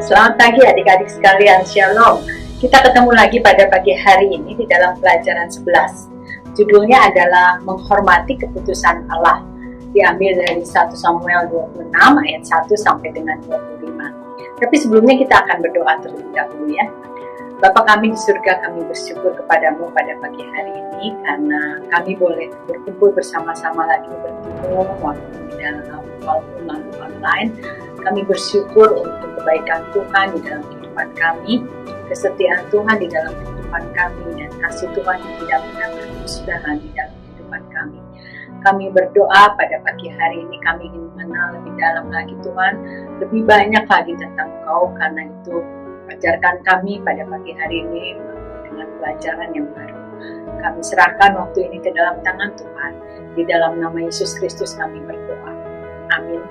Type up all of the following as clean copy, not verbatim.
Selamat pagi adik-adik sekalian, Shalom. Kita ketemu lagi pada pagi hari ini di dalam pelajaran 11. Judulnya adalah Menghormati Keputusan Allah. Diambil dari 1 Samuel 26 ayat 1 sampai dengan 25. Tapi sebelumnya kita akan berdoa terlebih dahulu ya. Bapa kami di surga, kami bersyukur kepadamu pada pagi hari ini karena kami boleh berkumpul bersama-sama lagi bertemu walaupun di dalam walaupun melalui online. Kami bersyukur untuk kebaikan Tuhan di dalam kehidupan kami, kesetiaan Tuhan di dalam kehidupan kami, dan kasih Tuhan yang tidak pernah berkesudahan di dalam kehidupan kami. Kami berdoa pada pagi hari ini, kami ingin mengenal lebih dalam lagi Tuhan, lebih banyak lagi tentang Engkau, karena itu ajarkan kami pada pagi hari ini dengan pelajaran yang baru. Kami serahkan waktu ini ke dalam tangan Tuhan, di dalam nama Yesus Kristus kami berdoa. Amin.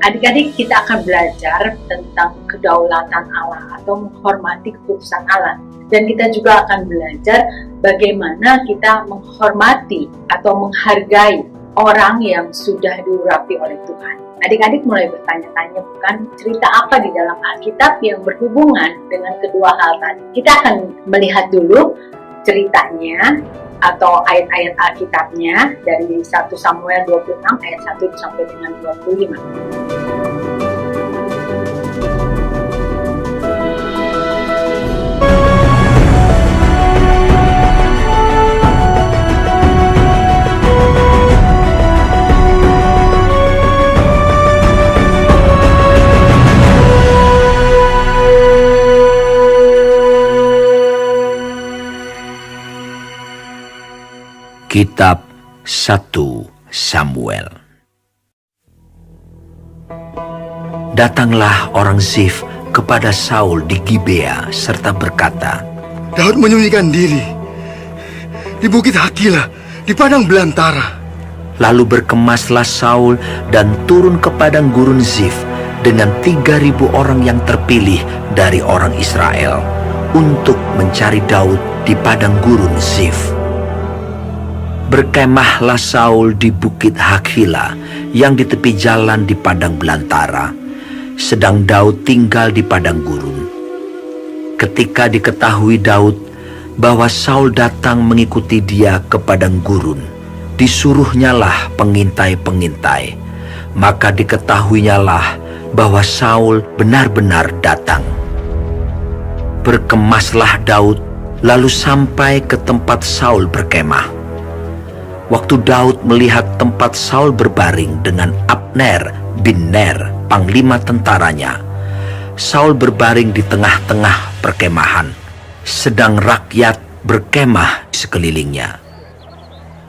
Adik-adik, kita akan belajar tentang kedaulatan Allah atau menghormati keputusan Allah. Dan kita juga akan belajar bagaimana kita menghormati atau menghargai orang yang sudah diurapi oleh Tuhan. Adik-adik mulai bertanya-tanya, bukan cerita apa di dalam Alkitab yang berhubungan dengan kedua hal tadi. Kita akan melihat dulu ceritanya atau ayat-ayat Alkitabnya dari 1 Samuel 26 ayat 1 sampai dengan 25. Kitab 1 Samuel. Datanglah orang Zif kepada Saul di Gibea serta berkata, Daud menyembunyikan diri di bukit Hakila di padang belantara. Lalu berkemaslah Saul dan turun ke padang gurun Zif dengan 3.000 orang yang terpilih dari orang Israel untuk mencari Daud di padang gurun Zif. Berkemahlah Saul di bukit Hakila yang di tepi jalan di padang belantara, sedang Daud tinggal di padang gurun. Ketika diketahui Daud bahwa Saul datang mengikuti dia ke padang gurun, disuruhnyalah pengintai-pengintai, maka diketahuinyalah bahwa Saul benar-benar datang. Berkemaslah Daud lalu sampai ke tempat Saul berkemah. Waktu Daud melihat tempat Saul berbaring dengan Abner bin Ner, panglima tentaranya, Saul berbaring di tengah-tengah perkemahan, sedang rakyat berkemah di sekelilingnya.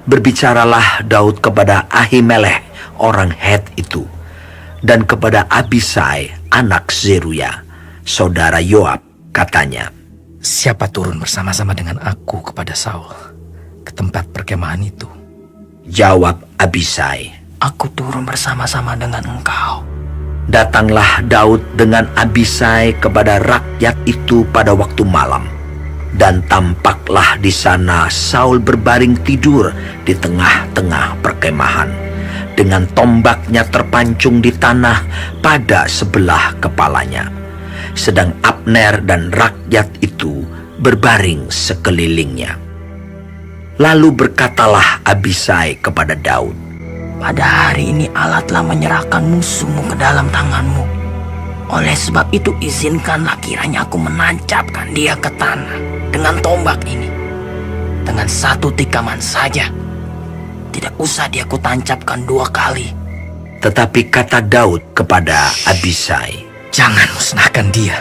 Berbicaralah Daud kepada Ahimelech orang Het itu, dan kepada Abisai anak Zeruya, saudara Yoab, katanya, Siapa turun bersama-sama dengan aku kepada Saul ke tempat perkemahan itu? Jawab Abisai, Aku turun bersama-sama dengan engkau. Datanglah Daud dengan Abisai kepada rakyat itu pada waktu malam, dan tampaklah di sana Saul berbaring tidur di tengah-tengah perkemahan, dengan tombaknya terpancung di tanah pada sebelah kepalanya, sedang Abner dan rakyat itu berbaring sekelilingnya. Lalu berkatalah Abisai kepada Daud, Pada hari ini Allah telah menyerahkan musuhmu ke dalam tanganmu. Oleh sebab itu izinkanlah kiranya aku menancapkan dia ke tanah dengan tombak ini. Dengan satu tikaman saja. Tidak usah dia kutancapkan 2 kali. Tetapi kata Daud kepada Abisai, Jangan musnahkan dia.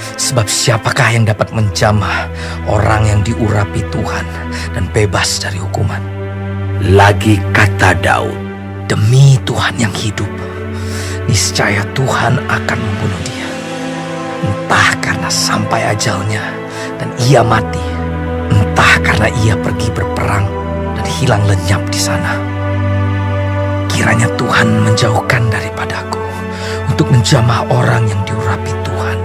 Sebab siapakah yang dapat menjamah orang yang diurapi Tuhan dan bebas dari hukuman? Lagi kata Daud, Demi Tuhan yang hidup, niscaya Tuhan akan membunuh dia. Entah karena sampai ajalnya dan ia mati, entah karena ia pergi berperang dan hilang lenyap di sana. Kiranya Tuhan menjauhkan daripadaku untuk menjamah orang yang diurapi Tuhan.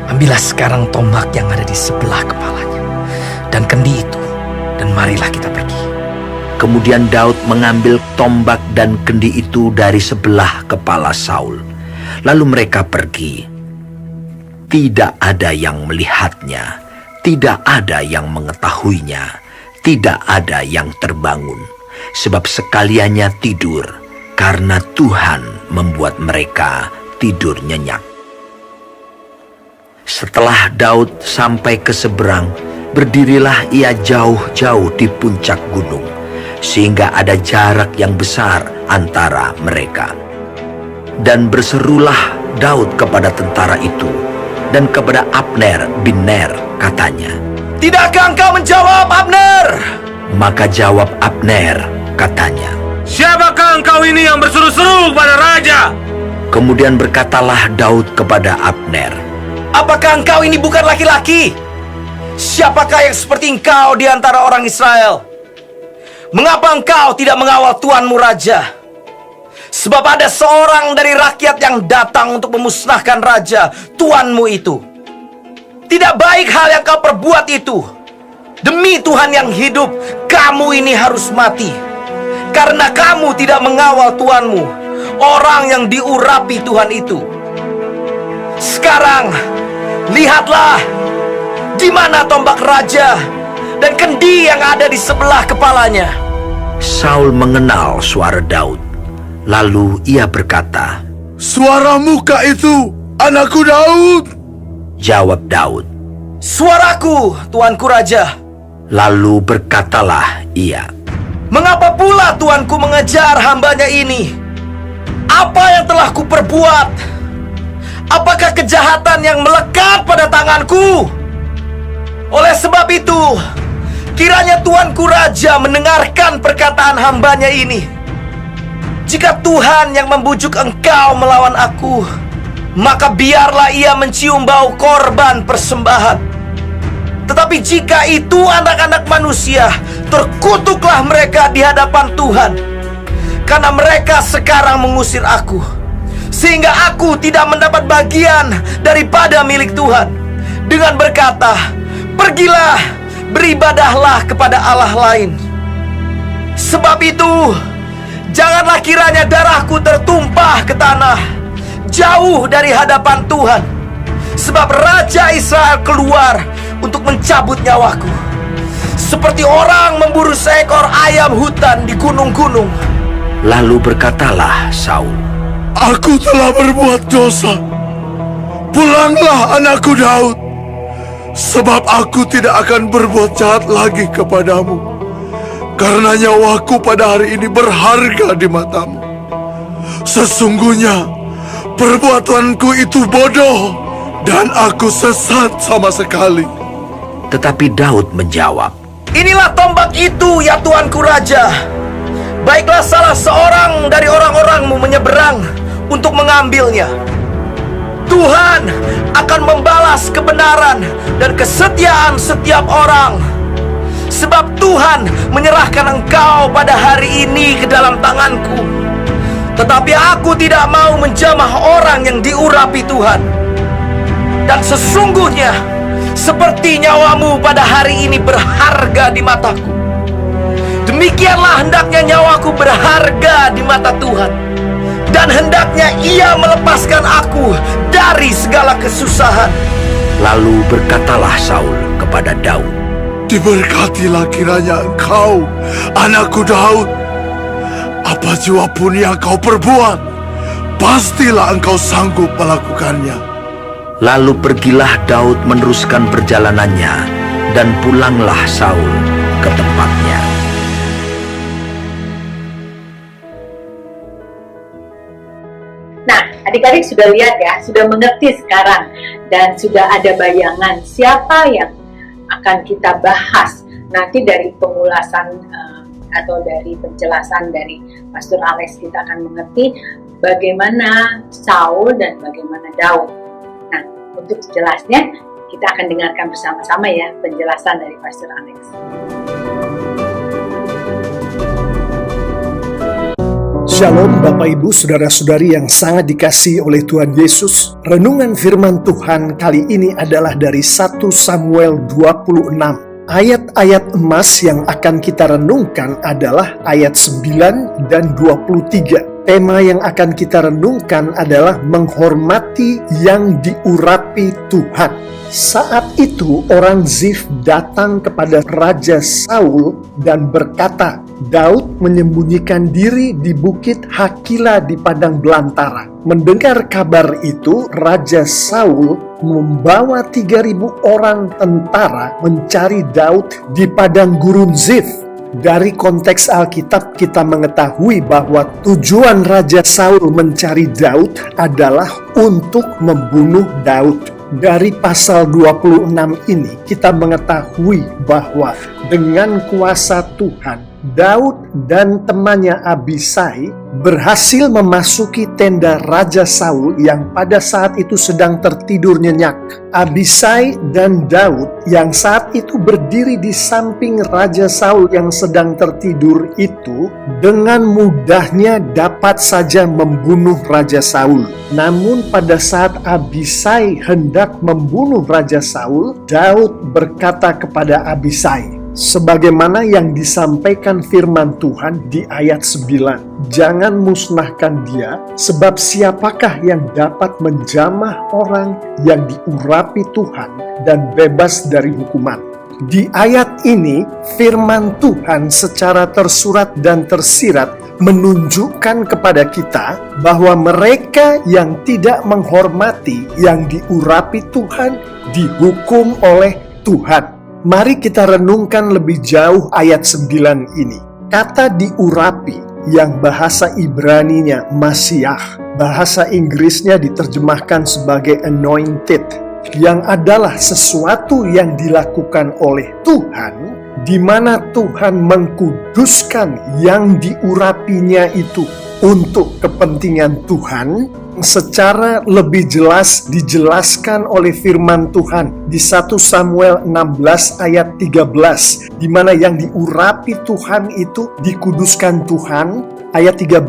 Ambillah sekarang tombak yang ada di sebelah kepalanya dan kendi itu, dan marilah kita pergi. Kemudian Daud mengambil tombak dan kendi itu dari sebelah kepala Saul. Lalu mereka pergi, Tidak ada yang melihatnya, tidak ada yang mengetahuinya, tidak ada yang terbangun, sebab sekaliannya tidur, karena Tuhan membuat mereka tidur nyenyak. Setelah Daud sampai ke seberang, berdirilah ia jauh-jauh di puncak gunung, sehingga ada jarak yang besar antara mereka. Dan berserulah Daud kepada tentara itu, dan kepada Abner bin Ner, katanya, "Tidakkah engkau menjawab, Abner?" Maka jawab Abner, katanya, "Siapakah engkau ini yang berseru-seru pada raja?" Kemudian berkatalah Daud kepada Abner, "Apakah engkau ini bukan laki-laki? Siapakah yang seperti engkau di antara orang Israel? Mengapa engkau tidak mengawal tuanmu raja? Sebab ada seorang dari rakyat yang datang untuk memusnahkan raja, tuanmu itu. Tidak baik hal yang kau perbuat itu. Demi Tuhan yang hidup, kamu ini harus mati. Karena kamu tidak mengawal tuanmu, orang yang diurapi Tuhan itu. Sekarang, lihatlah, di mana tombak raja dan kendi yang ada di sebelah kepalanya." Saul mengenal suara Daud. Lalu ia berkata, Suaramu kah itu, anakku Daud? Jawab Daud. "Suaraku, tuanku raja." Lalu berkatalah ia, "Mengapa pula tuanku mengejar hambanya ini? Apa yang telah kuperbuat? Apakah kejahatan yang melekat pada tanganku? Oleh sebab itu, kiranya tuanku raja mendengarkan perkataan hambanya ini. Jika Tuhan yang membujuk engkau melawan aku, maka biarlah ia mencium bau korban persembahan. Tetapi jika itu anak-anak manusia, terkutuklah mereka di hadapan Tuhan, karena mereka sekarang mengusir aku, sehingga aku tidak mendapat bagian daripada milik Tuhan, dengan berkata, 'Pergilah, beribadahlah kepada Allah lain.' Sebab itu, janganlah kiranya darahku tertumpah ke tanah, jauh dari hadapan Tuhan. Sebab Raja Israel keluar untuk mencabut nyawaku, seperti orang memburu seekor ayam hutan di gunung-gunung." Lalu berkatalah Saul, Aku telah berbuat dosa. Pulanglah anakku Daud, sebab aku tidak akan berbuat jahat lagi kepadamu, karena nyawaku pada hari ini berharga di matamu. Sesungguhnya perbuatanku itu bodoh, dan aku sesat sama sekali. tetapi Daud menjawab, "Inilah tombak itu, ya tuanku raja. Baiklah salah seorang dari orang-orangmu menyeberang untuk mengambilnya. Tuhan akan membalas kebenaran dan kesetiaan setiap orang. Sebab Tuhan menyerahkan engkau pada hari ini ke dalam tanganku. Tetapi aku tidak mau menjamah orang yang diurapi Tuhan. Dan sesungguhnya, seperti nyawamu pada hari ini berharga di mataku, demikianlah hendaknya nyawaku berharga di mata Tuhan. Dan hendaknya ia melepaskan aku dari segala kesusahan." Lalu berkatalah Saul kepada Daud, Diberkatilah kiranya engkau, anakku Daud. Apa jua pun yang kau perbuat, pastilah engkau sanggup melakukannya. Lalu pergilah Daud meneruskan perjalanannya, dan pulanglah Saul ke tempatnya. Nah, adik-adik sudah lihat ya, sudah mengerti sekarang, dan sudah ada bayangan siapa yang akan kita bahas nanti dari pengulasan atau dari penjelasan dari Pastor Alex. Kita akan mengerti bagaimana Saul dan bagaimana Daud. Nah, untuk jelasnya kita akan dengarkan bersama-sama ya penjelasan dari Pastor Alex. Shalom Bapak Ibu Saudara-saudari yang sangat dikasihi oleh Tuhan Yesus. Renungan firman Tuhan kali ini adalah dari 1 Samuel 26 Ayat-ayat emas yang akan kita renungkan adalah ayat 9 dan 23. Tema yang akan kita renungkan adalah menghormati yang diurapi Tuhan. Saat itu orang Zif datang kepada Raja Saul dan berkata, Daud menyembunyikan diri di bukit Hakila di padang belantara. Mendengar kabar itu, Raja Saul membawa 3.000 orang tentara mencari Daud di padang gurun Zif. Dari konteks Alkitab kita mengetahui bahwa tujuan Raja Saul mencari Daud adalah untuk membunuh Daud. Dari pasal 26 ini kita mengetahui bahwa dengan kuasa Tuhan, Daud dan temannya Abisai berhasil memasuki tenda Raja Saul yang pada saat itu sedang tertidur nyenyak. Abisai dan Daud yang saat itu berdiri di samping Raja Saul yang sedang tertidur itu dengan mudahnya dapat saja membunuh Raja Saul. Namun pada saat Abisai hendak membunuh Raja Saul, Daud berkata kepada Abisai, sebagaimana yang disampaikan firman Tuhan di ayat 9, jangan musnahkan dia, sebab siapakah yang dapat menjamah orang yang diurapi Tuhan dan bebas dari hukuman. Di ayat ini, firman Tuhan secara tersurat dan tersirat menunjukkan kepada kita bahwa mereka yang tidak menghormati yang diurapi Tuhan dihukum oleh Tuhan. Mari kita renungkan lebih jauh ayat 9 ini. Kata diurapi yang bahasa Ibraninya Masiah, bahasa Inggrisnya diterjemahkan sebagai anointed, yang adalah sesuatu yang dilakukan oleh Tuhan, di mana Tuhan mengkuduskan yang diurapinya itu untuk kepentingan Tuhan. Secara lebih jelas dijelaskan oleh firman Tuhan di 1 Samuel 16 ayat 13, di mana yang diurapi Tuhan itu dikuduskan Tuhan. Ayat 13,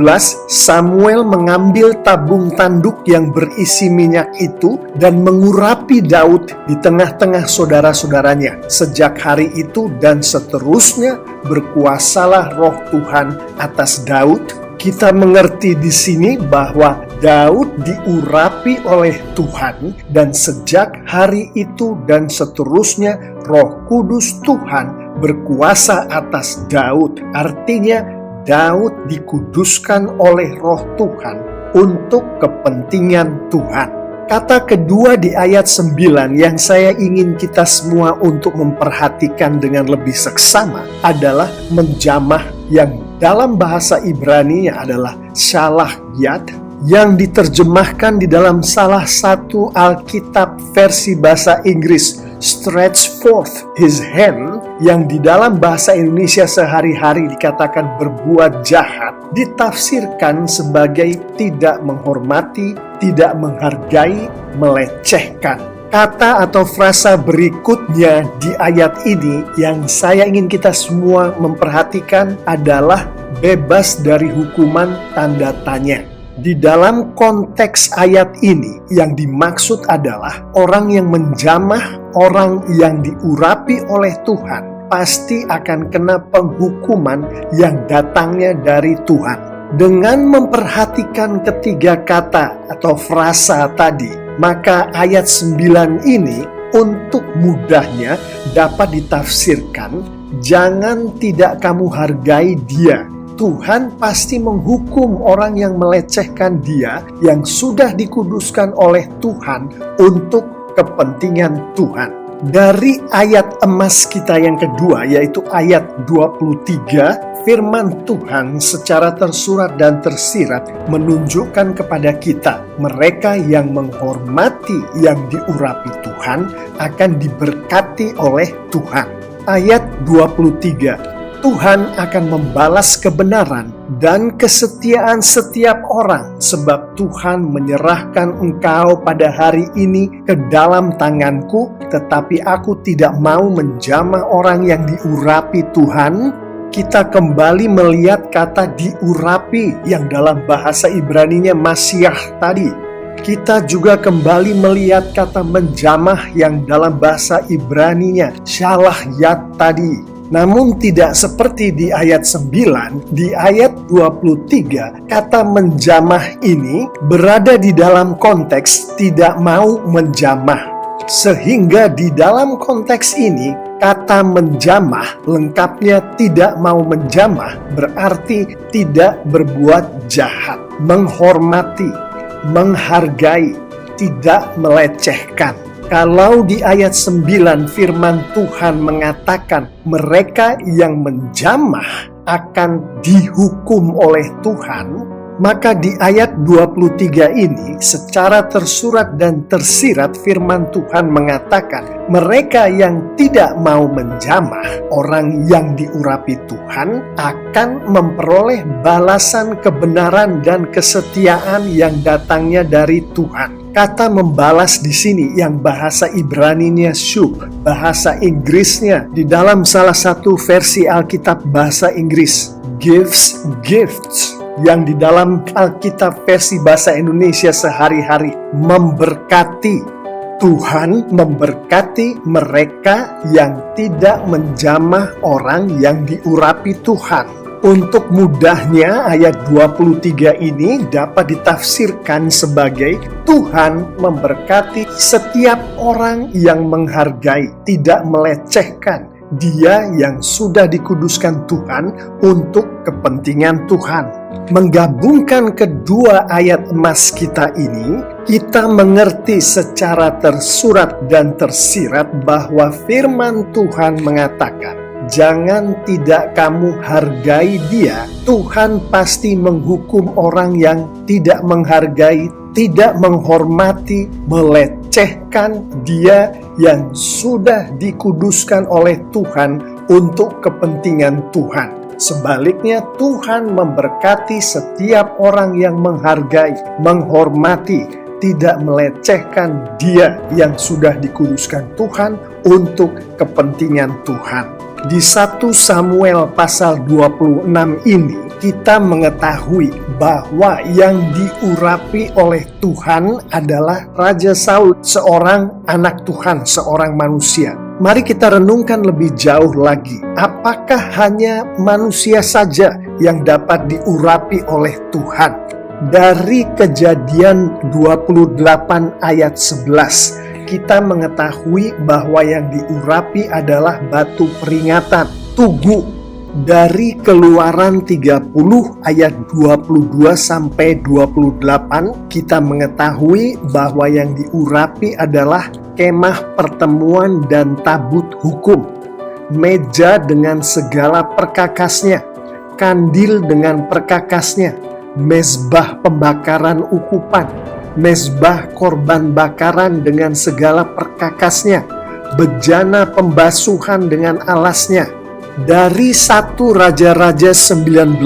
Samuel mengambil tabung tanduk yang berisi minyak itu dan mengurapi Daud di tengah-tengah saudara-saudaranya. Sejak hari itu dan seterusnya berkuasalah roh Tuhan atas Daud. Kita mengerti di sini bahwa Daud diurapi oleh Tuhan dan sejak hari itu dan seterusnya Roh Kudus Tuhan berkuasa atas Daud. Artinya Daud dikuduskan oleh Roh Tuhan untuk kepentingan Tuhan. Kata kedua di ayat 9 yang saya ingin kita semua untuk memperhatikan dengan lebih seksama adalah menjamah, yang dalam bahasa Ibrani adalah shalah yad, yang diterjemahkan di dalam salah satu Alkitab versi bahasa Inggris stretch forth his hand, yang di dalam bahasa Indonesia sehari-hari dikatakan berbuat jahat, ditafsirkan sebagai tidak menghormati, tidak menghargai, melecehkan. Kata atau frasa berikutnya di ayat ini yang saya ingin kita semua memperhatikan adalah bebas dari hukuman tanda tanya. Di dalam konteks ayat ini yang dimaksud adalah orang yang menjamah, orang yang diurapi oleh Tuhan pasti akan kena penghukuman yang datangnya dari Tuhan. Dengan memperhatikan ketiga kata atau frasa tadi, maka ayat 9 ini untuk mudahnya dapat ditafsirkan, jangan tidak kamu hargai dia. Tuhan pasti menghukum orang yang melecehkan dia yang sudah dikuduskan oleh Tuhan untuk kepentingan Tuhan. Dari ayat emas kita yang kedua, yaitu ayat 23, firman Tuhan secara tersurat dan tersirat menunjukkan kepada kita, mereka yang menghormati yang diurapi Tuhan akan diberkati oleh Tuhan. Ayat 23, Tuhan akan membalas kebenaran dan kesetiaan setiap orang, sebab Tuhan menyerahkan engkau pada hari ini ke dalam tanganku, tetapi aku tidak mau menjamah orang yang diurapi Tuhan. Kita kembali melihat kata diurapi yang dalam bahasa Ibraninya Masiah tadi. Kita juga kembali melihat kata menjamah yang dalam bahasa Ibraninya shalah yad tadi. Namun tidak seperti di ayat 9, di ayat 23 kata menjamah ini berada di dalam konteks tidak mau menjamah. Sehingga di dalam konteks ini kata menjamah lengkapnya tidak mau menjamah berarti tidak berbuat jahat, menghormati, menghargai, tidak melecehkan. Kalau di ayat 9 firman Tuhan mengatakan mereka yang menjamah akan dihukum oleh Tuhan, maka di ayat 23 ini secara tersurat dan tersirat firman Tuhan mengatakan mereka yang tidak mau menjamah, orang yang diurapi Tuhan, akan memperoleh balasan kebenaran dan kesetiaan yang datangnya dari Tuhan. Kata membalas di sini yang bahasa Ibraninya shub, bahasa Inggrisnya di dalam salah satu versi Alkitab bahasa Inggris gives, gifts, yang di dalam Alkitab versi bahasa Indonesia sehari-hari memberkati. Tuhan memberkati mereka yang tidak menjamah orang yang diurapi Tuhan. Untuk mudahnya ayat 23 ini dapat ditafsirkan sebagai Tuhan memberkati setiap orang yang menghargai, tidak melecehkan dia yang sudah dikuduskan Tuhan untuk kepentingan Tuhan. Menggabungkan kedua ayat emas kita ini, kita mengerti secara tersurat dan tersirat bahwa firman Tuhan mengatakan, jangan tidak kamu hargai dia. Tuhan pasti menghukum orang yang tidak menghargai, tidak menghormati, melecehkan dia yang sudah dikuduskan oleh Tuhan untuk kepentingan Tuhan. Sebaliknya, Tuhan memberkati setiap orang yang menghargai, menghormati, tidak melecehkan dia yang sudah dikuduskan Tuhan untuk kepentingan Tuhan. Di 1 Samuel pasal 26 ini kita mengetahui bahwa yang diurapi oleh Tuhan adalah Raja Saul, seorang anak Tuhan, seorang manusia. Mari kita renungkan lebih jauh lagi. Apakah hanya manusia saja yang dapat diurapi oleh Tuhan? Dari Kejadian 28 ayat 11 kita mengetahui bahwa yang diurapi adalah batu peringatan, tugu. Dari Keluaran 30 ayat 22 sampai 28 kita mengetahui bahwa yang diurapi adalah kemah pertemuan dan tabut hukum, meja dengan segala perkakasnya, kandil dengan perkakasnya, mezbah pembakaran ukupan, mezbah korban bakaran dengan segala perkakasnya, bejana pembasuhan dengan alasnya. Dari 1 Raja-Raja 19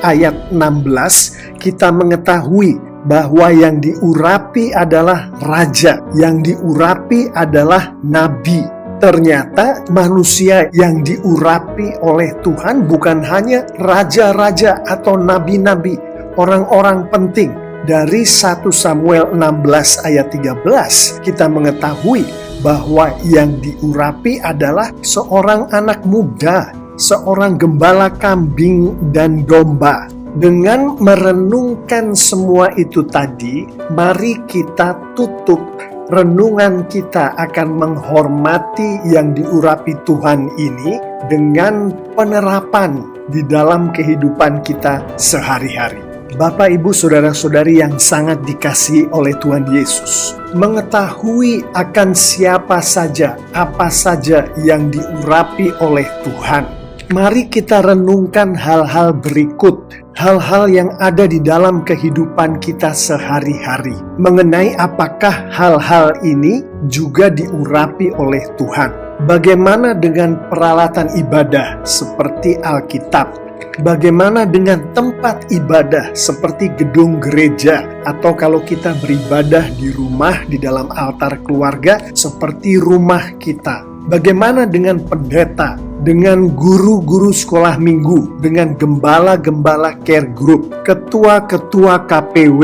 ayat 16 kita mengetahui bahwa yang diurapi adalah raja, yang diurapi adalah nabi. Ternyata manusia yang diurapi oleh Tuhan bukan hanya raja-raja atau nabi-nabi, orang-orang penting. Dari 1 Samuel 16 ayat 13 kita mengetahui bahwa yang diurapi adalah seorang anak muda, seorang gembala kambing dan domba. Dengan merenungkan semua itu tadi, mari kita tutup renungan kita akan menghormati yang diurapi Tuhan ini dengan penerapan di dalam kehidupan kita sehari-hari. Bapak, Ibu, Saudara-saudari yang sangat dikasihi oleh Tuhan Yesus, mengetahui akan siapa saja, apa saja yang diurapi oleh Tuhan. Mari kita renungkan hal-hal berikut, hal-hal yang ada di dalam kehidupan kita sehari-hari, mengenai apakah hal-hal ini juga diurapi oleh Tuhan. Bagaimana dengan peralatan ibadah seperti Alkitab? Bagaimana dengan tempat ibadah seperti gedung gereja, atau kalau kita beribadah di rumah di dalam altar keluarga seperti rumah kita? Bagaimana dengan pendeta, dengan guru-guru sekolah minggu, dengan gembala-gembala care group, ketua-ketua KPW,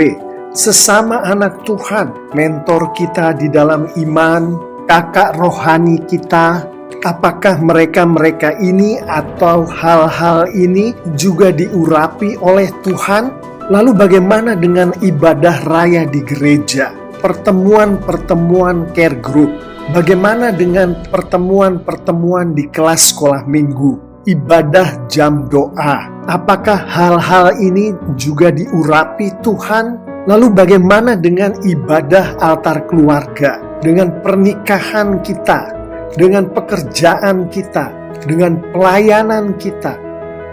sesama anak Tuhan, mentor kita di dalam iman, kakak rohani kita, apakah mereka ini atau hal-hal ini juga diurapi oleh Tuhan? Lalu bagaimana dengan ibadah raya di gereja? Pertemuan-pertemuan care group? Bagaimana dengan pertemuan-pertemuan di kelas sekolah minggu? Ibadah jam doa? Apakah hal-hal ini juga diurapi Tuhan? Lalu bagaimana dengan ibadah altar keluarga? Dengan pernikahan kita? Dengan pekerjaan kita? Dengan pelayanan kita?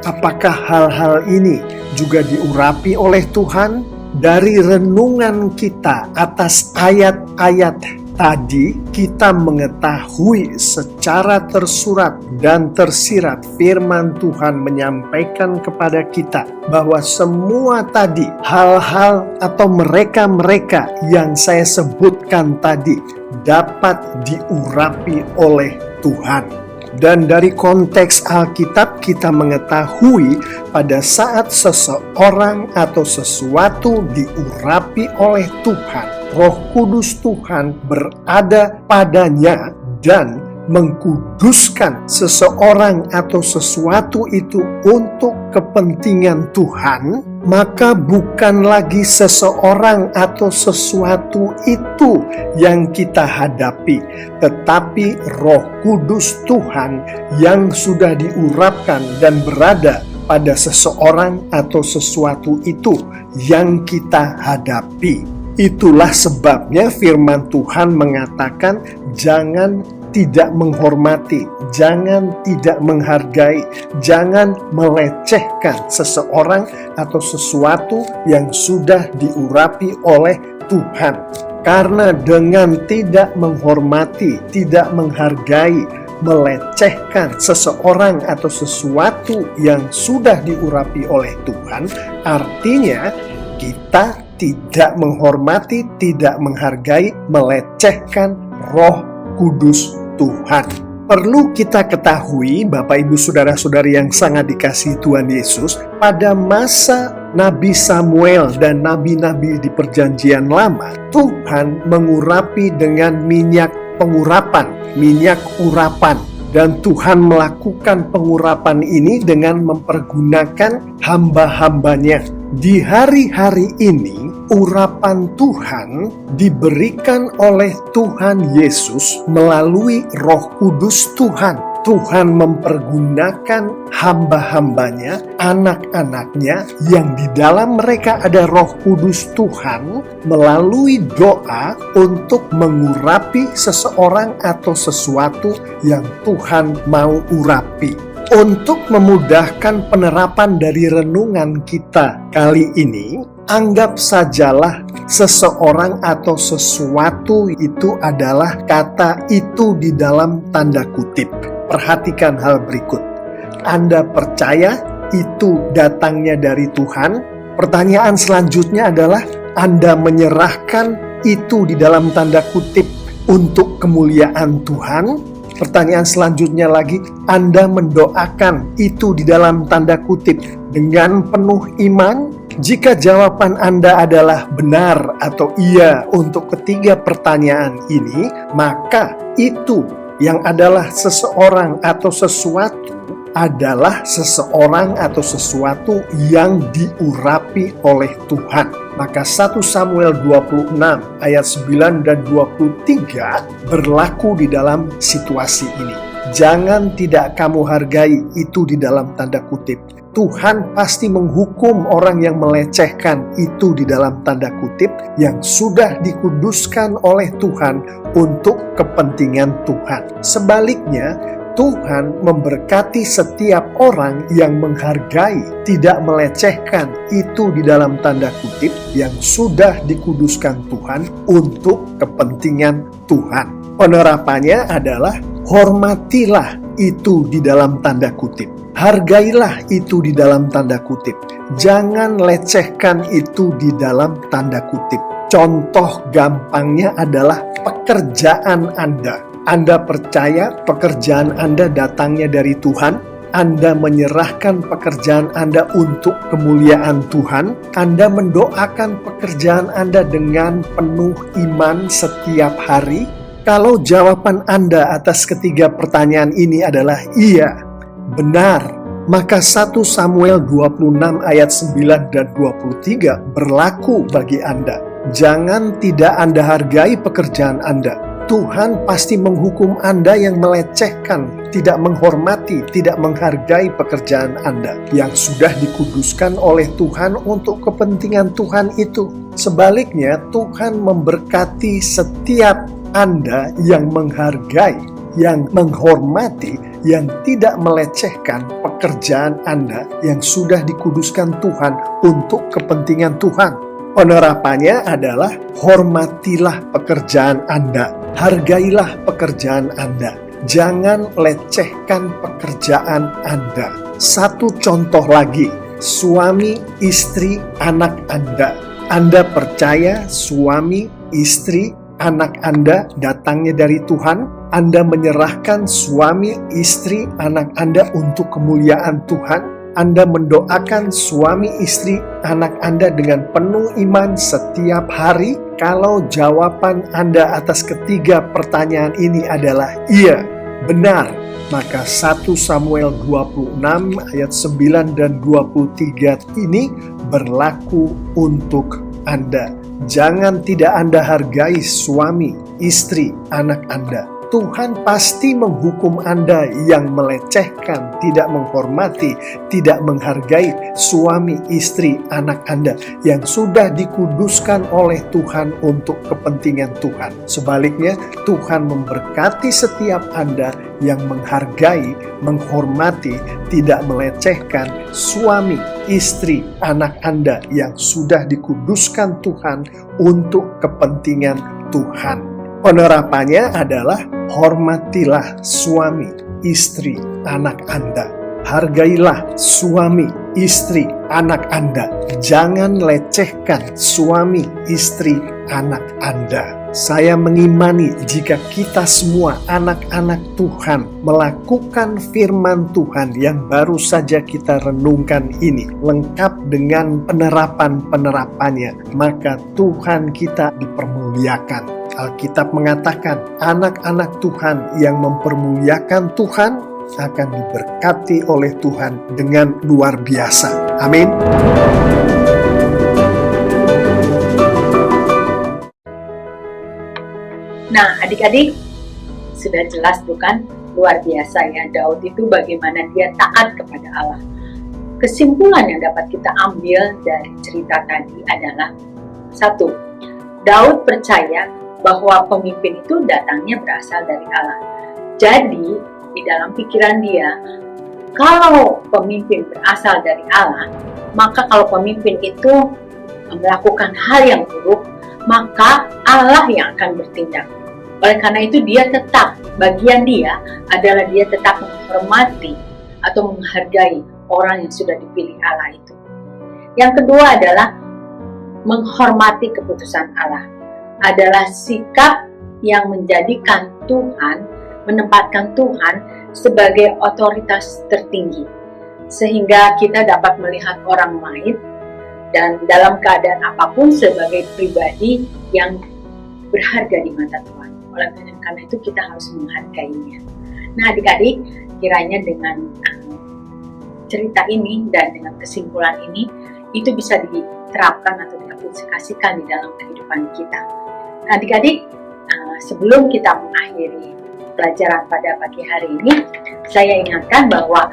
Apakah hal-hal ini juga diurapi oleh Tuhan? Dari renungan kita atas ayat-ayat tadi, kita mengetahui secara tersurat dan tersirat firman Tuhan menyampaikan kepada kita bahwa semua tadi hal-hal atau mereka-mereka yang saya sebutkan tadi dapat diurapi oleh Tuhan. Dan dari konteks Alkitab kita mengetahui pada saat seseorang atau sesuatu diurapi oleh Tuhan, Roh Kudus Tuhan berada padanya dan mengkuduskan seseorang atau sesuatu itu untuk kepentingan Tuhan, maka bukan lagi seseorang atau sesuatu itu yang kita hadapi, tetapi Roh Kudus Tuhan yang sudah diurapkan dan berada pada seseorang atau sesuatu itu yang kita hadapi. Itulah sebabnya firman Tuhan mengatakan jangan tidak menghormati, jangan tidak menghargai, jangan melecehkan seseorang atau sesuatu yang sudah diurapi oleh Tuhan. Karena dengan tidak menghormati, tidak menghargai, melecehkan seseorang atau sesuatu yang sudah diurapi oleh Tuhan, artinya kita tidak menghormati, tidak menghargai, melecehkan Roh Kudus Tuhan. Perlu kita ketahui, Bapak Ibu Saudara-saudari yang sangat dikasihi Tuhan Yesus, pada masa Nabi Samuel dan nabi-nabi di Perjanjian Lama, Tuhan mengurapi dengan minyak pengurapan, minyak urapan. Dan Tuhan melakukan pengurapan ini dengan mempergunakan hamba-hambanya. Di hari-hari ini, urapan Tuhan diberikan oleh Tuhan Yesus melalui Roh Kudus Tuhan. Tuhan mempergunakan hamba-hambanya, anak-anaknya yang di dalam mereka ada Roh Kudus Tuhan melalui doa untuk mengurapi seseorang atau sesuatu yang Tuhan mau urapi. Untuk memudahkan penerapan dari renungan kita kali ini, anggap sajalah seseorang atau sesuatu itu adalah kata itu di dalam tanda kutip. Perhatikan hal berikut. Anda percaya itu datangnya dari Tuhan? Pertanyaan selanjutnya adalah, Anda menyerahkan itu di dalam tanda kutip untuk kemuliaan Tuhan? Pertanyaan selanjutnya lagi, Anda mendoakan itu di dalam tanda kutip dengan penuh iman? Jika jawaban Anda adalah benar atau iya untuk ketiga pertanyaan ini, maka itu yang adalah seseorang atau sesuatu adalah seseorang atau sesuatu yang diurapi oleh Tuhan. Maka 1 Samuel 26 ayat 9 dan 23 berlaku di dalam situasi ini. Jangan tidak kamu hargai itu di dalam tanda kutip. Tuhan pasti menghukum orang yang melecehkan itu di dalam tanda kutip yang sudah dikuduskan oleh Tuhan untuk kepentingan Tuhan. Sebaliknya, Tuhan memberkati setiap orang yang menghargai, tidak melecehkan itu di dalam tanda kutip yang sudah dikuduskan Tuhan untuk kepentingan Tuhan. Penerapannya adalah hormatilah itu di dalam tanda kutip. Hargailah itu di dalam tanda kutip. Jangan lecehkan itu di dalam tanda kutip. Contoh gampangnya adalah pekerjaan Anda. Anda percaya pekerjaan Anda datangnya dari Tuhan? Anda menyerahkan pekerjaan Anda untuk kemuliaan Tuhan? Anda mendoakan pekerjaan Anda dengan penuh iman setiap hari? Kalau jawaban Anda atas ketiga pertanyaan ini adalah iya, benar, maka 1 Samuel 26 ayat 9 dan 23 berlaku bagi Anda. Jangan tidak Anda hargai pekerjaan Anda. Tuhan pasti menghukum Anda yang melecehkan, tidak menghormati, tidak menghargai pekerjaan Anda yang sudah dikuduskan oleh Tuhan untuk kepentingan Tuhan itu. Sebaliknya, Tuhan memberkati setiap Anda yang menghargai, yang menghormati, yang tidak melecehkan pekerjaan Anda yang sudah dikuduskan Tuhan untuk kepentingan Tuhan. Penerapannya adalah hormatilah pekerjaan Anda, hargailah pekerjaan Anda, jangan lecehkan pekerjaan Anda. Satu contoh lagi, suami, istri, anak Anda. Anda percaya suami, istri, anak Anda datangnya dari Tuhan? Anda menyerahkan suami, istri, anak Anda untuk kemuliaan Tuhan? Anda mendoakan suami, istri, anak Anda dengan penuh iman setiap hari? Kalau jawaban Anda atas ketiga pertanyaan ini adalah iya, benar, maka 1 Samuel 26 ayat 9 dan 23 ini berlaku untuk Anda. Jangan tidak Anda hargai suami, istri, anak Anda. Tuhan pasti menghukum Anda yang melecehkan, tidak menghormati, tidak menghargai suami, istri, anak Anda yang sudah dikuduskan oleh Tuhan untuk kepentingan Tuhan. Sebaliknya, Tuhan memberkati setiap Anda yang menghargai, menghormati, tidak melecehkan suami, istri, anak Anda yang sudah dikuduskan Tuhan untuk kepentingan Tuhan. Penerapannya adalah hormatilah suami, istri, anak Anda. Hargailah suami, istri, anak Anda. Jangan lecehkan suami, istri, anak Anda. Saya mengimani jika kita semua anak-anak Tuhan melakukan firman Tuhan yang baru saja kita renungkan ini, lengkap dengan penerapan-penerapannya, maka Tuhan kita dipermuliakan. Alkitab mengatakan anak-anak Tuhan yang mempermuliakan Tuhan akan diberkati oleh Tuhan dengan luar biasa. Amin. Nah, adik-adik, sudah jelas bukan? Luar biasa ya, Daud itu bagaimana dia taat kepada Allah. Kesimpulan yang dapat kita ambil dari cerita tadi adalah, 1. Daud percaya bahwa pemimpin itu datangnya berasal dari Allah. Jadi, di dalam pikiran dia, kalau pemimpin berasal dari Allah, maka kalau pemimpin itu melakukan hal yang buruk, maka Allah yang akan bertindak. Oleh karena itu bagian dia adalah dia tetap menghormati atau menghargai orang yang sudah dipilih Allah itu. Yang kedua adalah menghormati keputusan Allah. Adalah sikap yang menjadikan Tuhan, menempatkan Tuhan sebagai otoritas tertinggi. Sehingga kita dapat melihat orang lain dan dalam keadaan apapun sebagai pribadi yang berharga di mata Tuhan. Oleh karena itu kita harus menghargainya. Nah adik-adik, kiranya dengan cerita ini dan dengan kesimpulan ini, itu bisa diterapkan atau diaplikasikan di dalam kehidupan kita. Nah adik-adik, sebelum kita mengakhiri pelajaran pada pagi hari ini, saya ingatkan bahwa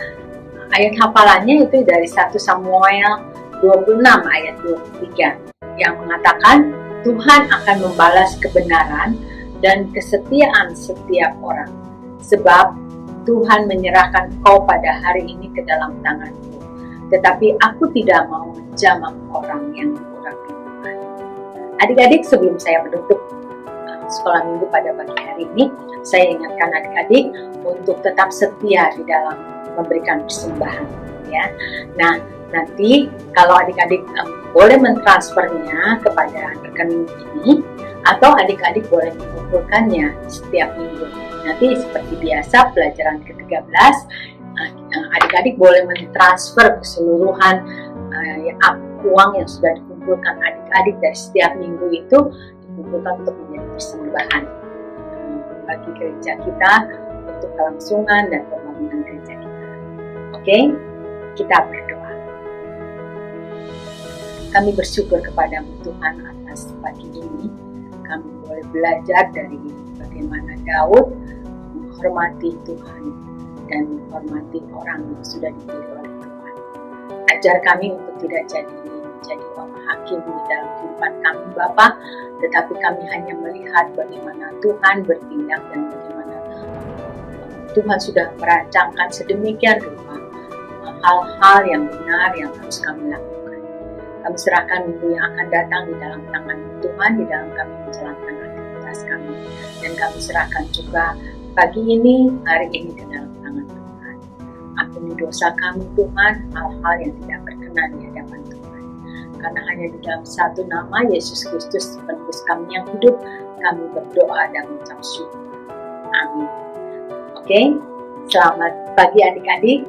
ayat hafalannya itu dari 1 Samuel 26 ayat 23 yang mengatakan Tuhan akan membalas kebenaran dan kesetiaan setiap orang, sebab Tuhan menyerahkan kau pada hari ini ke dalam tanganku, tetapi aku tidak mau menjamah orang yang kurang iman. Adik-adik, sebelum saya menutup sekolah minggu pada pagi hari ini, saya ingatkan adik-adik untuk tetap setia di dalam memberikan persembahan, ya. Nah, nanti kalau adik-adik boleh mentransfernya kepada rekening ini, atau adik-adik boleh mengumpulkannya setiap minggu. Nanti seperti biasa pelajaran ke-13 Adik-adik boleh mentransfer keseluruhan uang yang sudah dikumpulkan adik-adik dari setiap minggu itu dikumpulkan untuk menjadi persembahan bagi gereja kita untuk kelangsungan dan pembangunan gereja kita. Oke, kita berdoa. Kami bersyukur kepadamu Tuhan atas pagi ini. Kami boleh belajar dari bagaimana Daud menghormati Tuhan dan menghormati orang yang sudah dipilih oleh Tuhan. Ajar kami untuk tidak menjadi orang hakim di dalam kehidupan kami Bapa, tetapi kami hanya melihat bagaimana Tuhan bertindak dan bagaimana Tuhan sudah merancangkan sedemikian rupa hal-hal yang benar yang harus kami lakukan. Kami serahkan minggu yang akan datang di dalam tangan Tuhan, di dalam kami menjalankan aktivitas kami. Dan kami serahkan juga pagi ini, hari ini ke dalam tangan Tuhan. Ampuni dosa kami Tuhan, hal-hal yang tidak berkenan di hadapan Tuhan. Karena hanya di dalam satu nama, Yesus Kristus, penebus kami yang hidup, kami berdoa dan mengucap syukur. Amin. Oke, selamat pagi adik-adik.